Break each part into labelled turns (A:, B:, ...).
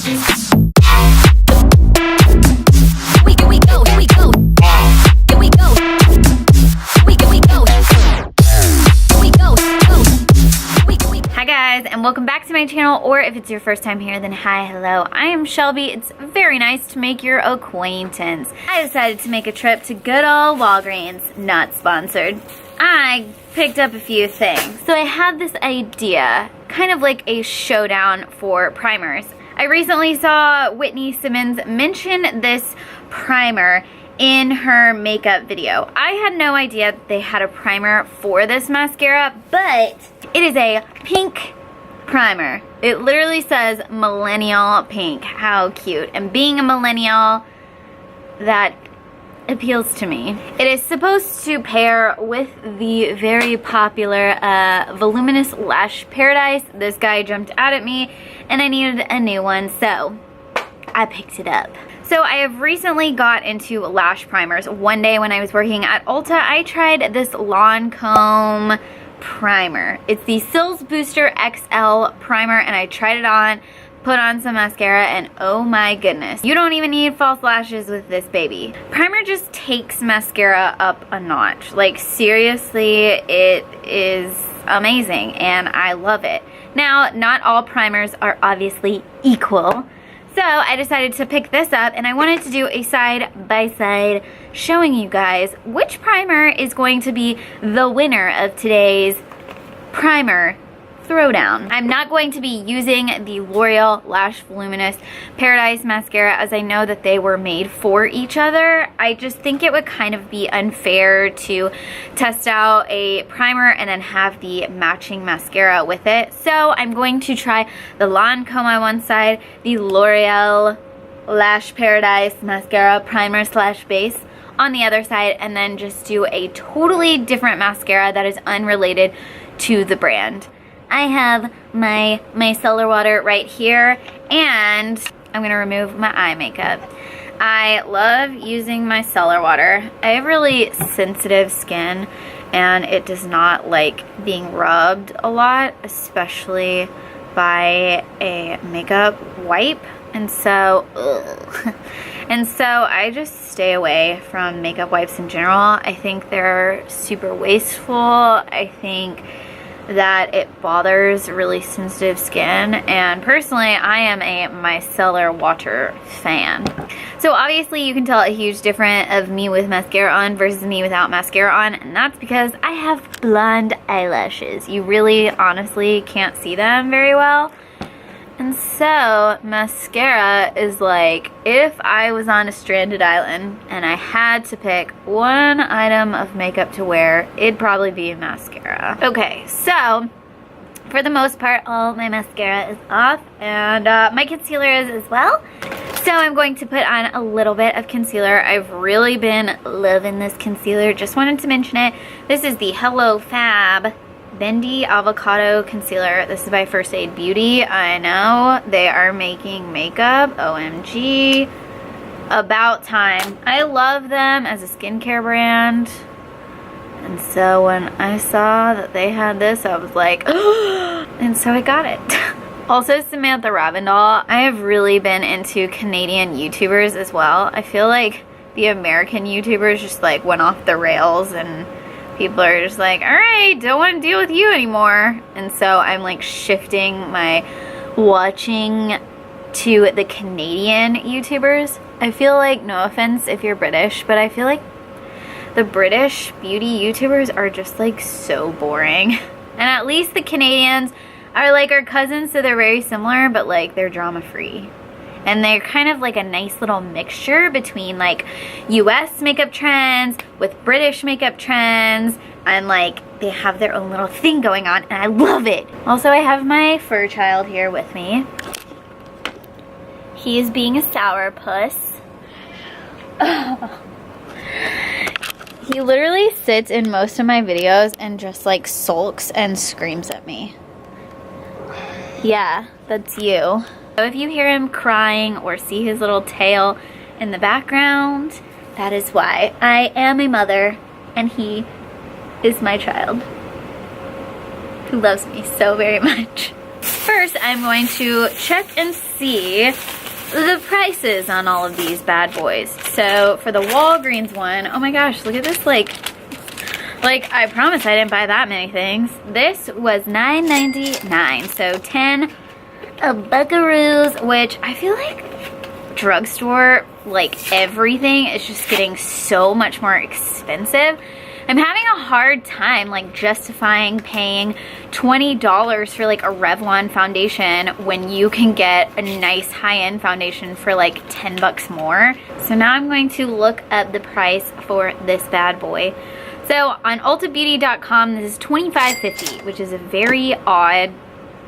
A: And welcome back to my channel, or if it's your first time here, then hi, hello. I am Shelby. It's very nice to make your acquaintance. I decided to make a trip to good old Walgreens, not sponsored. I picked up a few things. So I had this idea, kind of like a showdown for primers. I recently saw Whitney Simmons mention this primer in her makeup video. I had no idea that they had a primer for this mascara, but it is a pink primer. It literally says millennial pink. How cute. And being a millennial, that appeals to me. It is supposed to pair with the very popular Voluminous Lash Paradise. This guy jumped out at me and I needed a new one, so I picked it up. So I have recently got into lash primers. One day when I was working at Ulta, I tried this Lancome primer. It's the Cils Booster XL primer, and I tried it on, put on some mascara, and oh my goodness, you don't even need false lashes with this baby. Primer just takes mascara up a notch. Like, seriously, it is amazing and I love it. Now, not all primers are obviously equal, so I decided to pick this up, and I wanted to do a side-by-side showing you guys which primer is going to be the winner of today's primer throwdown. I'm not going to be using the L'Oreal Lash Voluminous Paradise mascara, as I know that they were made for each other. I just think it would kind of be unfair to test out a primer and then have the matching mascara with it. So I'm going to try the Lancome on one side, the L'Oreal Lash Paradise mascara primer slash base on the other side, and then just do a totally different mascara that is unrelated to the brand. I have my micellar water right here, and I'm gonna remove my eye makeup. I love using micellar water. I have really sensitive skin, and it does not like being rubbed a lot, especially by a makeup wipe. And so, and so I just stay away from makeup wipes in general. I think they're super wasteful. I think that it bothers really sensitive skin, and personally I am a micellar water fan. So obviously you can tell a huge difference of me with mascara on versus me without mascara on, and that's because I have blonde eyelashes. You really honestly can't see them very well. And so mascara is like, if I was on a stranded island and I had to pick one item of makeup to wear, it'd probably be mascara. Okay, so for the most part, all my mascara is off, and my concealer is as well. So I'm going to put on a little bit of concealer. I've really been loving this concealer. Just wanted to mention it. This is the Hello Fab Bendy Avocado Concealer. This is by First Aid Beauty. I know they are making makeup. OMG. About time. I love them as a skincare brand. And so when I saw that they had this, I was like, oh, and so I got it. Also, Samantha Ravindall. I have really been into Canadian YouTubers as well. I feel like the American YouTubers just like went off the rails, and people are just like, all right, don't want to deal with you anymore. And so I'm like shifting my watching to the Canadian YouTubers. I feel like, no offense if you're British, but I feel like the British beauty YouTubers are just like so boring. And at least the Canadians are like our cousins, so they're very similar, but like they're drama free. And they're kind of like a nice little mixture between like US makeup trends with British makeup trends, and like they have their own little thing going on, and I love it. Also, I have my fur child here with me. He is being a sourpuss. He literally sits in most of my videos and just like sulks and screams at me. Yeah, that's you. So if you hear him crying or see his little tail in the background, that is why. I am a mother, and he is my child who loves me so very much. first I'm going to check and see the prices on all of these bad boys. So for the Walgreens one, oh my gosh, look at this, like I promise I didn't buy that many things. This was $9.99, so 10 buckaroos, which I feel like drugstore, like everything is just getting so much more expensive. I'm having a hard time like justifying paying $20 for like a Revlon foundation when you can get a nice high-end foundation for like 10 bucks more. So now I'm going to look up the price for this bad boy. So on ultabeauty.com, this is $25.50, which is a very odd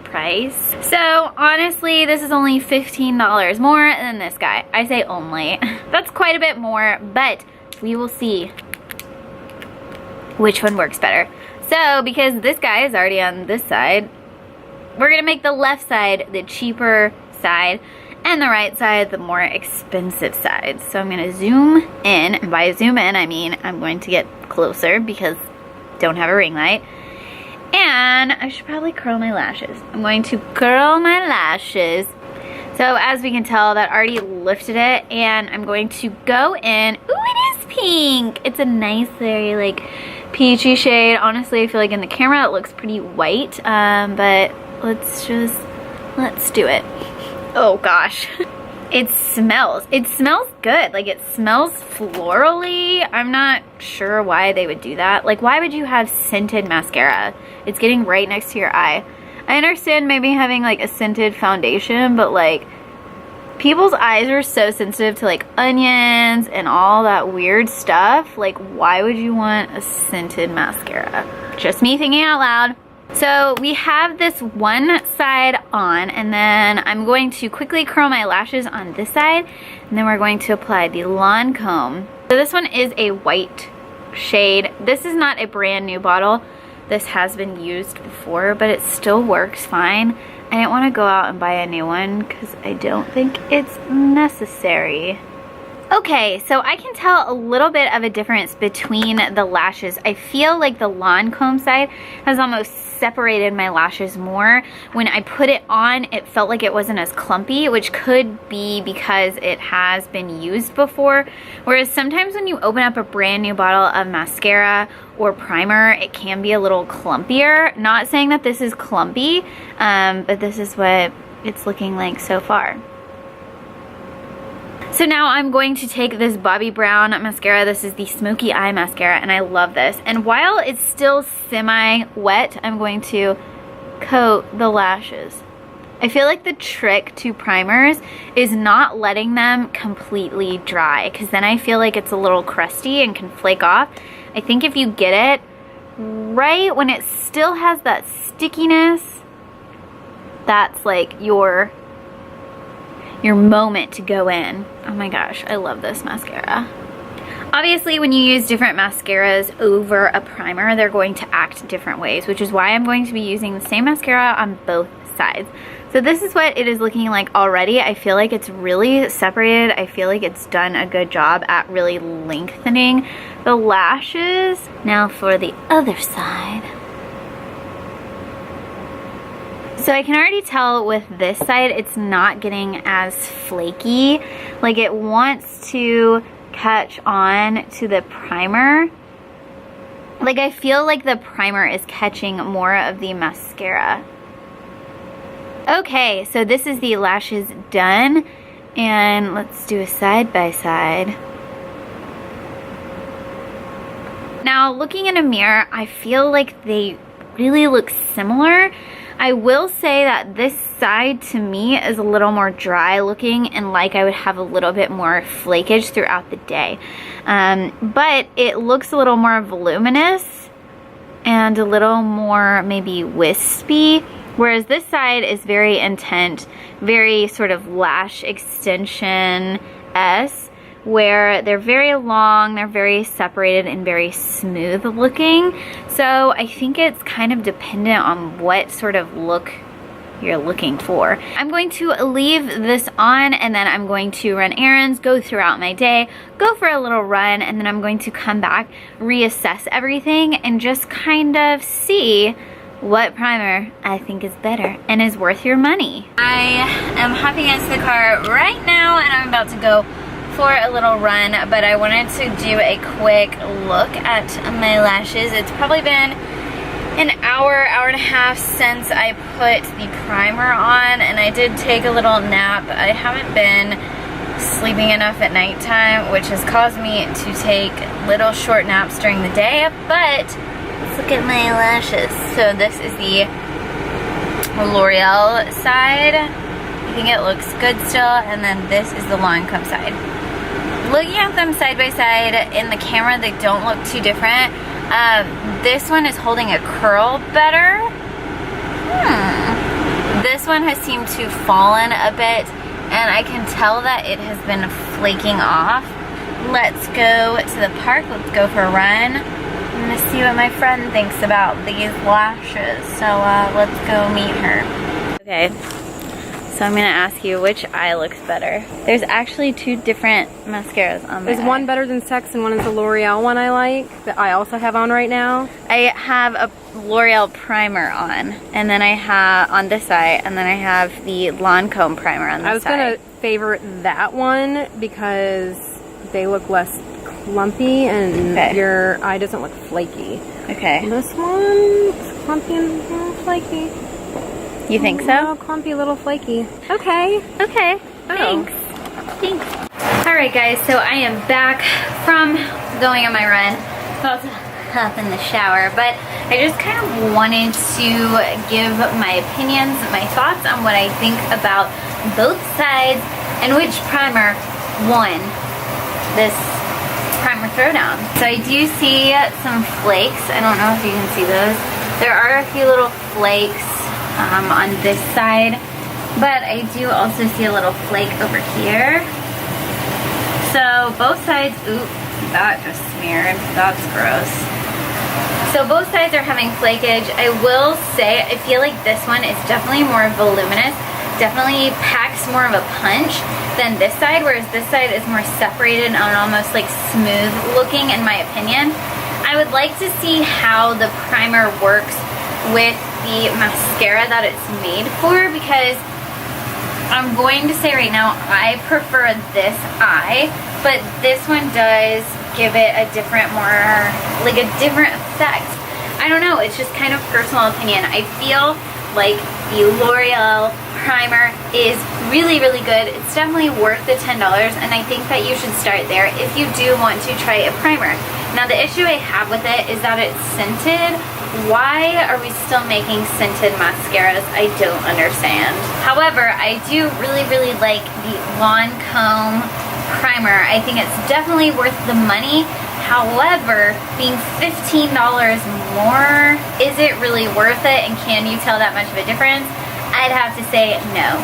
A: price. So honestly, this is only $15 more than this guy. I say only. That's quite a bit more, but we will see which one works better. So because this guy is already on this side, we're gonna make the left side the cheaper side and the right side the more expensive side. So I'm gonna zoom in, and by zoom in I mean I'm going to get closer because I don't have a ring light. And I should probably curl my lashes. I'm going to curl my lashes. So as we can tell, that already lifted it, and I'm going to go in. Ooh, it is pink. It's a nice, very like peachy shade. Honestly, I feel like in the camera it looks pretty white, but let's do it. Oh gosh. It smells good. Like, it smells florally. I'm not sure why they would do that. Like, why would you have scented mascara? It's getting right next to your eye. I understand maybe having like a scented foundation, but like people's eyes are so sensitive to like onions and all that weird stuff. Like, why would you want a scented mascara? Just me thinking out loud. So we have this one side on, and then I'm going to quickly curl my lashes on this side, and then we're going to apply the Lancome. So this one is a white shade. This is not a brand new bottle. This has been used before, but it still works fine. I didn't want to go out and buy a new one because I don't think it's necessary. Okay, so I can tell a little bit of a difference between the lashes. I feel like the Lancome side has almost separated my lashes more. When I put it on, it felt like it wasn't as clumpy, which could be because it has been used before. Whereas sometimes when you open up a brand new bottle of mascara or primer, it can be a little clumpier. Not saying that this is clumpy, but this is what it's looking like so far. So now I'm going to take this Bobbi Brown mascara. This is the Smoky Eye Mascara, and I love this. And while it's still semi-wet, I'm going to coat the lashes. I feel like the trick to primers is not letting them completely dry, because then I feel like it's a little crusty and can flake off. I think if you get it right when it still has that stickiness, that's like your moment to go in. Oh my gosh, I love this mascara. Obviously, when you use different mascaras over a primer, they're going to act different ways, which is why I'm going to be using the same mascara on both sides. So this is what it is looking like already. I feel like it's really separated. I feel like it's done a good job at really lengthening the lashes. Now for the other side. So I can already tell with this side, it's not getting as flaky. Like, it wants to catch on to the primer. Like, I feel like the primer is catching more of the mascara. Okay, so this is the lashes done. And let's do a side by side. Now, looking in a mirror, I feel like they really look similar. I will say that this side to me is a little more dry looking, and like I would have a little bit more flakage throughout the day. But it looks a little more voluminous and a little more maybe wispy, whereas this side is very intense, very sort of lash extension-esque, where they're very long, they're very separated and very smooth looking. So I think it's kind of dependent on what sort of look you're looking for. I'm going to leave this on, and then I'm going to run errands, go throughout my day, go for a little run, and then I'm going to come back, reassess everything, and just kind of see what primer I think is better and is worth your money. I am hopping into the car right now and I'm about to go for a little run, but I wanted to do a quick look at my lashes. It's probably been an hour, hour and a half since I put the primer on, and I did take a little nap. I haven't been sleeping enough at nighttime, which has caused me to take little short naps during the day, but let's look at my lashes. So this is the L'Oreal side. I think it looks good still, and then this is the Lancome side. Looking at them side by side in the camera, they don't look too different. This one is holding a curl better. This one has seemed to fallen a bit, and I can tell that it has been flaking off. Let's go to the park. Let's go for a run. I'm gonna see what my friend thinks about these lashes. So let's go meet her. Okay, so I'm gonna ask you which eye looks better. There's actually two different mascaras on my eye.
B: One better than Sex and one is the L'Oreal one I like, that I also have on right now.
A: I have a L'Oreal primer on, and then I have on this eye, and then I have the Lancome primer on this side.
B: I was gonna favorite that one because they look less clumpy and your eye doesn't look flaky.
A: Okay.
B: This one is clumpy and a little flaky.
A: You think so?
B: A little clumpy, a little flaky. Okay.
A: Okay. Thanks. Thanks. Alright guys, so I am back from going on my run. About to hop in the shower, but I just kind of wanted to give my opinions, my thoughts on what I think about both sides and which primer won this primer throwdown. So I do see some flakes. I don't know if you can see those. There are a few little flakes on this side, but I do also see a little flake over here. So both sides, oop, that just smeared. That's gross. So both sides are having flakage. I will say, I feel like this one is definitely more voluminous, definitely packs more of a punch than this side, whereas this side is more separated and almost like smooth looking in my opinion. I would like to see how the primer works with the mascara that it's made for, because I'm going to say right now I prefer this eye, but this one does give it a different, more like a different effect. I don't know, it's just kind of personal opinion. I feel like the L'Oreal primer is really, really good. It's definitely worth the $10, and I think that you should start there if you do want to try a primer. Now the issue I have with it is that it's scented. Why are we still making scented mascaras? I don't understand. However, I do really, really like the Lancome primer. I think it's definitely worth the money. However, being $15 more, is it really worth it, and can you tell that much of a difference? I'd have to say no.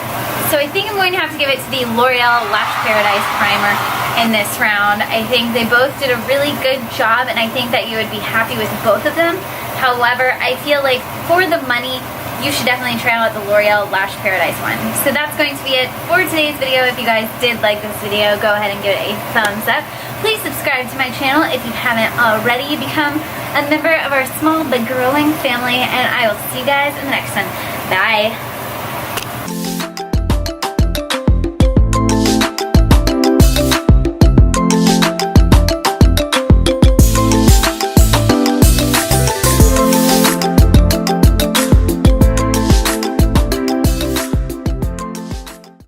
A: So I think I'm going to have to give it to the L'Oreal Lash Paradise primer in this round. I think they both did a really good job, and I think that you would be happy with both of them. However, I feel like for the money, you should definitely try out the L'Oreal Lash Paradise one. So that's going to be it for today's video. If you guys did like this video, go ahead and give it a thumbs up. Please subscribe to my channel if you haven't already. Become a member of our small but growing family, and I will see you guys in the next one. Bye.